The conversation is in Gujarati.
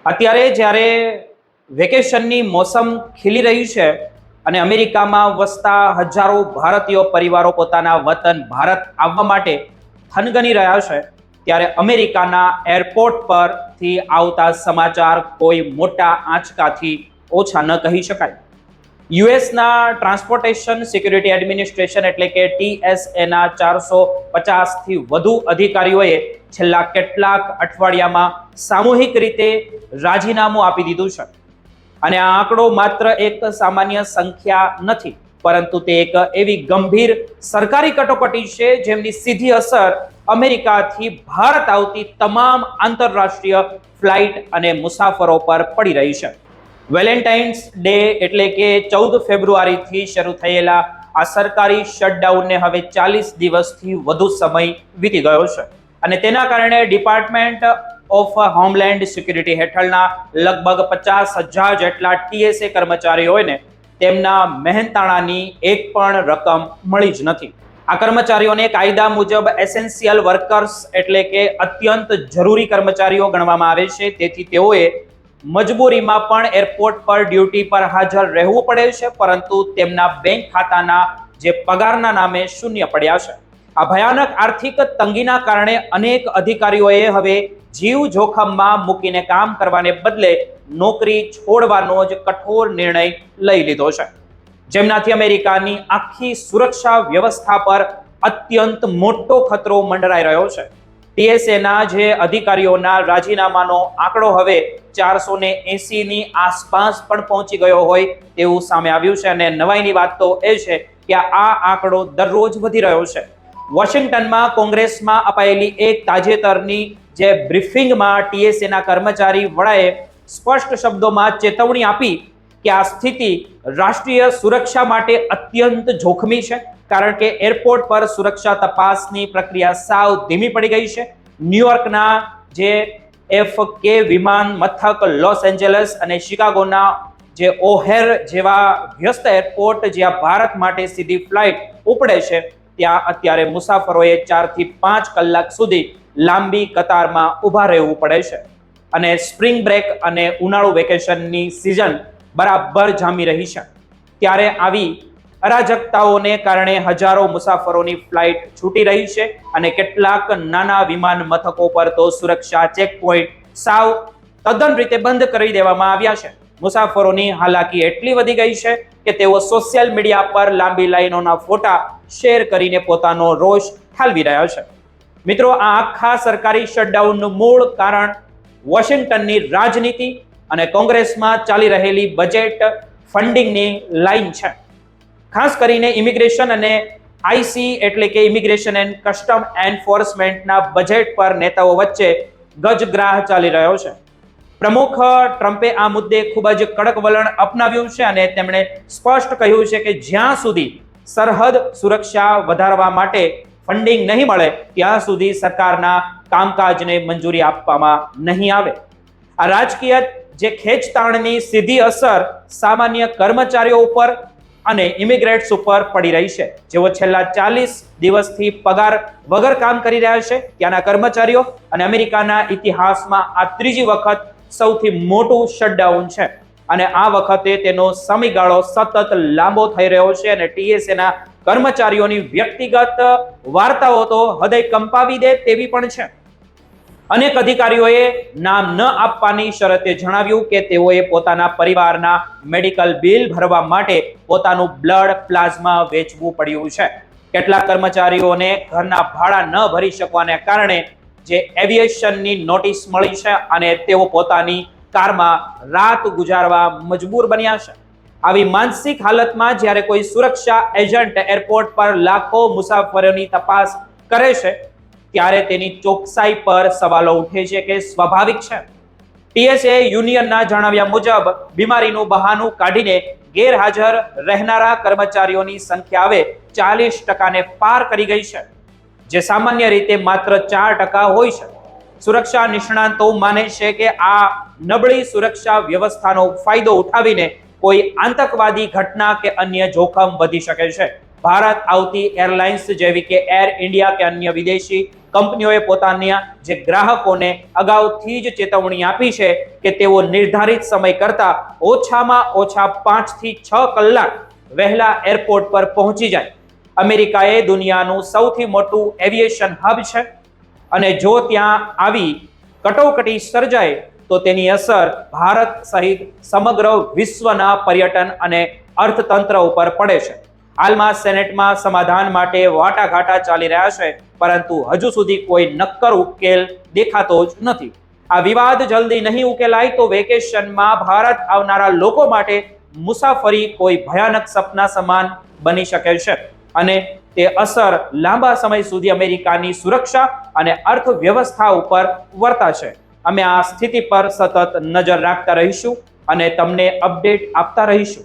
અત્યારે જ્યારે વેકેશનની મોસમ ખીલી રહી છે અને અમેરિકામાં વસતા હજારો ભારતીય પરિવારો પોતાના વતન ભારત આવવા માટે થનગની રહ્યા છે, ત્યારે અમેરિકાના એરપોર્ટ પરથી આવતા સમાચાર કોઈ મોટા આંચકાથી ઓછા ન કહી શકાય. યુએસના ટ્રાન્સપોર્ટેશન સિક્યુરિટી એડમિનિસ્ટ્રેશન એટલે કે TSAના 450થી વધુ અધિકારીઓએ છેલ્લા કેટલાક અઠવાડિયામાં સામૂહિક રીતે રાજીનામું આપી દીધું છે. અને આ આંકડો માત્ર એક સામાન્ય સંખ્યા નથી, પરંતુ તે એક એવી ગંભીર સરકારી કટોકટી છે જેમની સીધી અસર અમેરિકાથી ભારત આવતી તમામ આંતરરાષ્ટ્રીય ફ્લાઇટ અને મુસાફરો પર પડી રહી છે. વેલેન્ટાઇન્સ ડે એટલે કે 14 ફેબ્રુઆરીથી શરૂ થયેલા આ સરકારી શટડાઉનને હવે 40 દિવસથી વધુ સમય વીતી ગયો છે અને તેના કારણે ડિપાર્ટમેન્ટ ઓફ હોમલેન્ડ સિક્યુરિટી હેઠળના લગભગ 50,000 જેટલા TSA કર્મચારીઓને તેમના મહેનતાણાની એક પણ રકમ મળી જ નથી. આ કર્મચારીઓને કાયદા મુજબ એસેન્શિયલ વર્કર્સ એટલે કે અત્યંત જરૂરી કર્મચારીઓ ગણવામાં આવે છે, તેથી તેઓએ મજબૂરીમાં પણ એરપોર્ટ પર ડ્યુટી પર હાજર રહેવું પડે છે, પરંતુ તેમના બેંક ખાતાના જે પગારના નામે શૂન્ય પડ્યા છે. આ ભયાનક આર્થિક તંગીના કારણે અનેક અધિકારીઓએ હવે જીવ જોખમમાં મૂકીને કામ કરવાને બદલે નોકરી છોડવાનો જ કઠોર નિર્ણય લઈ લીધો છે, જેમનાથી અમેરિકાની આખી સુરક્ષા વ્યવસ્થા પર અત્યંત મોટો ખતરો મંડરાઈ રહ્યો છે. TSAના જે અધિકારીઓના રાજીનામાનો આંકડો હવે 480ની આસપાસ પણ પહોંચી ગયો હોય તેવું સામે આવ્યું છે અને નવાઈની વાત તો એ છે કે આ આંકડો દરરોજ વધી રહ્યો છે. વોશિંગ્ટનમાં કોંગ્રેસમાં અપાયેલી એક તાજેતરની જે બ્રીફિંગમાં TSAના કર્મચારી વડાએ સ્પષ્ટ શબ્દોમાં ચેતવણી આપી કે આ સ્થિતિ રાષ્ટ્રીય સુરક્ષા માટે અત્યંત જોખમી છે, કારણ કે એરપોર્ટ પર સુરક્ષા તપાસની પ્રક્રિયા સાવ ધીમી પડી ગઈ છે. ન્યુયોર્કના જે FK વિમાન મથક, લોસ એન્જલસ અને શિકાગોના જે ઓહેર જેવા વ્યસ્ત એરપોર્ટ જ્યાં ભારત માટે સીધી ફ્લાઇટ ઉપડે છે, ત્યાં અત્યારે મુસાફરોએ 4 થી 5 કલાક સુધી લાંબી કતારમાં ઊભા રહેવું પડે છે અને સ્પ્રિંગ બ્રેક અને ઉનાળુ વેકેશનની સિઝન બરાબર જામી રહી છે. ત્યારે આવી અરાજકતાઓને કારણે હજારો મુસાફરોની ફ્લાઇટ છૂટી રહી છે અને કેટલાક નાના વિમાન મથકો પર તો સુરક્ષા ચેકપોઇન્ટ સાવ તદ્દન રીતે બંધ કરી દેવામાં આવ્યા છે. મુસાફરોની હાલાકી એટલી વધી ગઈ છે કે તેઓ સોશિયલ મીડિયા પર લાંબી લાઈનોના ફોટા શેર કરીને પોતાનો રોષ ઠાલવી રહ્યા છે. મિત્રો, આ આખા સરકારી શટડાઉનનું મૂળ કારણ વોશિંગ્ટનની રાજનીતિ અને કોંગ્રેસમાં ચાલી રહેલી બજેટ ફંડિંગની લાઈન છે. ખાસ કરીને ઇમિગ્રેશન અને IC એટલે કે ઇમિગ્રેશન એન્ડ કસ્ટમ એન્ફોર્સમેન્ટના બજેટ પર નેતાઓ વચ્ચે ગજગ્રાહ ચાલી રહ્યો છે. પ્રમુખ ટ્રમ્પે આ મુદ્દે ખૂબ જ કડક વલણ અપનાવ્યું છે અને તેમણે સ્પષ્ટ કહ્યું છે કે જ્યાં સુધી સરહદ સુરક્ષા વધારવા માટે ફંડિંગ નહીં મળે ત્યાં સુધી સરકારના કામકાજને મંજૂરી આપવામાં નહીં આવે. આ રાજકીય જે ખેંચતાણની સીધી અસર સામાન્ય કર્મચારીઓ ઉપર અને ઇમિગ્રેટ્સ ઉપર પડી રહી છે, જેઓ છેલ્લા 40 દિવસથી પગાર વગર કામ કરી રહ્યા છે. ત્યાંના કર્મચારીઓ અને અમેરિકાના ઇતિહાસમાં આ ત્રીજી વખત સૌથી મોટું શટડાઉન છે અને આ વખતે તેનો સમયગાળો સતત લાંબો થઈ રહ્યો છે અને TSAના કર્મચારીઓની વ્યક્તિગત વાર્તાઓ તો હૃદય કંપાવી દે તેવી પણ છે. અનેક અધિકારીઓએ નામ ન આપવાની શરતે જણાવ્યું કે તેઓએ પોતાના પરિવારના મેડિકલ બિલ ભરવા માટે પોતાનું બ્લડ પ્લાઝમા વેચવું પડ્યું છે. કેટલાક કર્મચારીઓને ઘરના ભાડા ન ભરી શકવાને કારણે જે એવિએશનની નોટિસ મળી છે અને તેઓ પોતાની કારમાં રાત ગુજારવા મજબૂર બન્યા છે. આવી માનસિક હાલતમાં જ્યારે કોઈ સુરક્ષા એજન્ટ એરપોર્ટ પર લાખો મુસાફરોની તપાસ કરે છે ત્યારે તેની ચોકસાઈ પર સવાલો ઉઠે છે કે સ્વાભાવિક છે. TSA યુનિયનના જણાવ્યા મુજબ બીમારીનું બહાનું કાઢીને ગેરહાજર રહેનારા કર્મચારીઓની સંખ્યા હવે 40%ને પાર કરી ગઈ છે, જે સામાન્ય રીતે માત્ર 4% હોય છે. સુરક્ષા નિષ્ણાતો માને છે કે આ નબળી સુરક્ષા વ્યવસ્થાનો ફાયદો ઉઠાવીને કોઈ આતંકવાદી ઘટના કે અન્ય જોખમ વધી શકે છે. ભારત આવતી એરલાઇન્સ જેવી કે એર ઇન્ડિયા કે અન્ય વિદેશી કંપનીઓએ પોતાના જે ગ્રાહકોને અગાઉથી જ ચેતવણી આપી છે કે તેઓ નિર્ધારિત સમય કરતા ઓછામાં ઓછા 5 થી 6 કલાક વહેલા એરપોર્ટ પર પહોંચી જાય. અમેરિકા એ દુનિયાનું સૌથી મોટું એવિએશન હબ છે અને જો ત્યાં આવી કટોકટી સર્જાય તો તેની અસર ભારત સહિત સમગ્ર વિશ્વના પર્યટન અને અર્થતંત્ર ઉપર પડે છે. હાલમાં સેનેટમાં સમાધાન માટે વાટાઘાટા ચાલી રહ્યા છે, પરંતુ હજુ સુધી કોઈ નક્કર ઉકેલ દેખાતો જ નથી. આ વિવાદ જલ્દી નહીં ઉકેલાય તો વેકેશનમાં ભારત આવનારા લોકો માટે મુસાફરી કોઈ ભયાનક સપના સમાન બની શકે છે અને તે અસર લાંબા સમય સુધી અમેરિકાની સુરક્ષા અને અર્થવ્યવસ્થા ઉપર વર્તાશે. અમે આ સ્થિતિ પર સતત નજર રાખતા રહીશું અને તમને અપડેટ આપતા રહીશું.